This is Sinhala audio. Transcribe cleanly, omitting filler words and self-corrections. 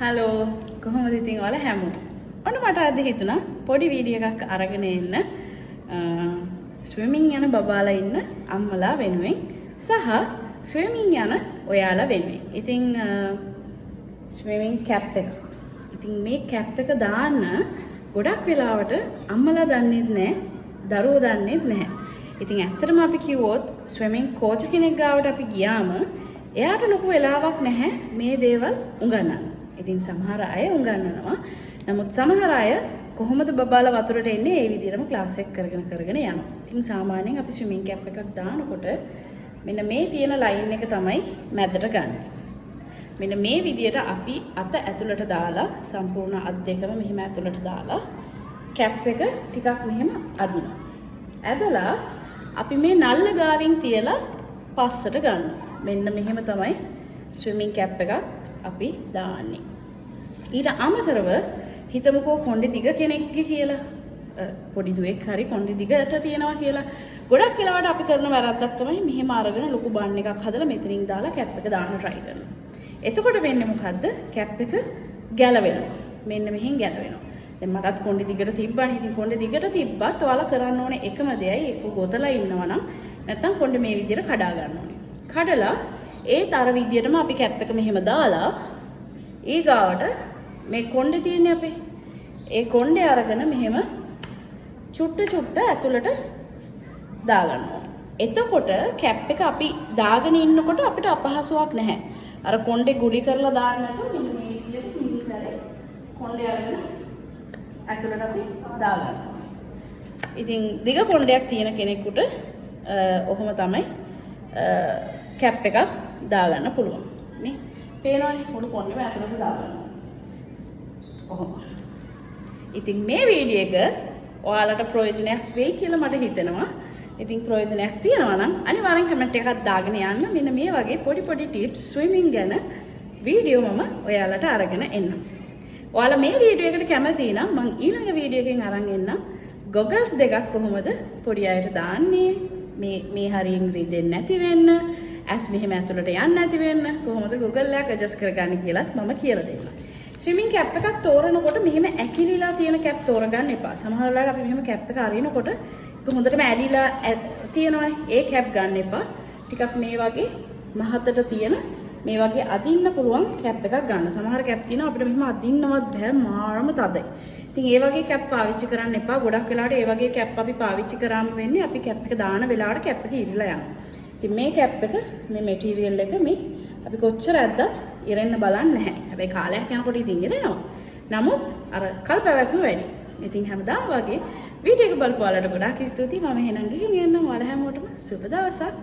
හලෝ කොහොමද ඉතින් ඔයාලා හැමෝටම ඔන්න මට අද හිතුණා පොඩි වීඩියෝ එකක් අරගෙන එන්න ස්විමින් යන බබාලා ඉන්න අම්මලා වෙනුවෙන් සහ ස්විමින් යන ඔයාලා වෙනුවෙන්. ඉතින් ස්විමින් කැප් එක. ඉතින් මේ කැප් එක දාන්න ගොඩක් වෙලාවට අම්මලා දන්නේ නැහැ, දරුවෝ දන්නේ නැහැ. ඉතින් ඇත්තටම අපි කිව්වොත් ස්විමින් කෝච් කෙනෙක් ගාවට අපි ගියාම එයාට ලොකු වෙලාවක් නැහැ මේ දේවල් උගන්වන්න. ඉතින් සමහර අය උගන්වනවා. නමුත් සමහර අය කොහොමද බබාලා වතුරට එන්නේ ඒ විදිහටම ක්ලාස් එක කරගෙන යනවා. ඉතින් සාමාන්‍යයෙන් අපි ස්විමින් කැප් එකක් දානකොට මෙන්න මේ තියෙන ලයින් එක තමයි මැදට ගන්න. මෙන්න මේ විදිහට අපි අත ඇතුළට දාලා සම්පූර්ණ අත් දෙකම මෙහෙම ඇතුළට දාලා කැප් එක ටිකක් මෙහෙම අදිනවා. ඇදලා අපි මේ නල්ල ගාවින් තියලා පස්සට ගන්නවා. මෙන්න මෙහෙම තමයි ස්විමින් කැප් එකක් අපි දාන්නේ. ඊට අමතරව හිතමුකෝ කොණ්ඩේ දිග කෙනෙක්ගේ කියලා පොඩි දුවෙක් හරි කොණ්ඩේ දිගට තියනවා කියලා ගොඩක් වෙලාවට අපි කරන වැරද්දක් තමයි මෙහෙම අරගෙන ලොකු බන් එකක් හදලා මෙතනින් දාලා කැප් එක දාන්න try කරනවා. එතකොට වෙන්නේ මොකද්ද? කැප් එක ගැලවෙනවා. මෙන්න මෙහෙන් ගැලවෙනවා. දැන් මටත් කොණ්ඩේ දිගට තිබ්බනේ. ඉතින් කොණ්ඩේ දිගට තිබ්බත් ඔයාලා කරන්න ඕනේ එකම දෙයයි එක්ක ගොතලා ඉන්නවා නම් නැත්තම් කොණ්ඩේ මේ විදිහට කඩා ගන්න ඕනේ. කඩලා ඒත් අර විදියටම අපි කැප් එක මෙහෙම දාලා ඊගාවට මේ කොණ්ඩේ තියෙන්නේ අපේ ඒ කොණ්ඩේ අරගෙන මෙහෙම චුට්ට ඇතුළට දාගන්නවා. එතකොට කැප් එක අපි දාගෙන ඉන්නකොට අපිට අපහසුාවක් නැහැ. අර කොණ්ඩේ ගුලි කරලා දාන්න නැතුව මෙන්න මේ විදියට මිනිසරේ කොණ්ඩේ අරගෙන ඇතුළට අපි දාගන්නවා. ඉතින් දිග කොණ්ඩයක් තියෙන කෙනෙකුට ඔහොම තමයි කැප් එකක් දාගන්න පුළුවන් නේ. පේනවනේ මුළු කොණ්ඩේම ඇතුළට දාගන්නවා. කොහොම. ඉතින් මේ වීඩියෝ එක ඔයාලට ප්‍රයෝජනයක් වෙයි කියලා මට හිතෙනවා. ඉතින් ප්‍රයෝජනයක් තියෙනවා නම් අනිවාර්යෙන් කමෙන්ට් එකක් දාගෙන යන්න. මෙන්න මේ වගේ පොඩි ටිප්ස් ස්විමින් ගැන වීඩියෝ මම ඔයාලට අරගෙන එන්නම්. ඔයාලා මේ වීඩියෝ එකට කැමති නම් මම ඊළඟ වීඩියෝ එකෙන් අරන් එන්නම්. ගොගල්ස් දෙකක් කොහොමද පොඩි අයට දාන්නේ? මේ හරියෙන් රිදෙන්නේ නැති වෙන්න, ඇස් මෙහෙම ඇතුළට යන්නේ නැති වෙන්න කොහොමද Google එකක් ඇඩ්ජස්ට් කරගන්නේ කියලාත් මම කියලා දෙන්නම්. ස්විමින් කැප් එකක් තෝරනකොට මෙහෙම ඇකිලිලා තියෙන කැප් තෝරගන්න එපා. සමහර වෙලාවට අපි මෙහෙම කැප් එක අරිනකොට ඒක හොඳටම ඇලිලා තියෙනවනේ. ඒ කැප් ගන්න එපා. ටිකක් මේ වගේ මහතට තියෙන මේ වගේ අදින්න පුළුවන් කැප් එකක් ගන්න. සමහර කැප් තියෙනවා අපිට මෙහෙම අදින්නවත් බෑ මාරම තදයි. ඉතින් ඒ වගේ කැප් පාවිච්චි කරන්න එපා. ගොඩක් වෙලාවට ඒ වගේ කැප් අපි පාවිච්චි කරාම වෙන්නේ අපි කැප් එක දාන වෙලාවට කැප් එක ඉරිලා යනවා. ඉතින් මේ කැප් එක මේ මැටීරියල් එක මේ අපි කොච්චර ඇද්දත් ඉරෙන්න බලන්නේ නැහැ. හැබැයි කාලයක් යනකොට ඉතින් ඉරෙනවා. නමුත් අර කල් පැවැත්ම වැඩි. ඉතින් හැමදාම වගේ වීඩියෝ එක බලපු ඔයාලට ගොඩාක් ස්තුතියි. මම එහෙනම් ගිහින් එන්නම්. ඔයාලා හැමෝටම සුබ දවසක්.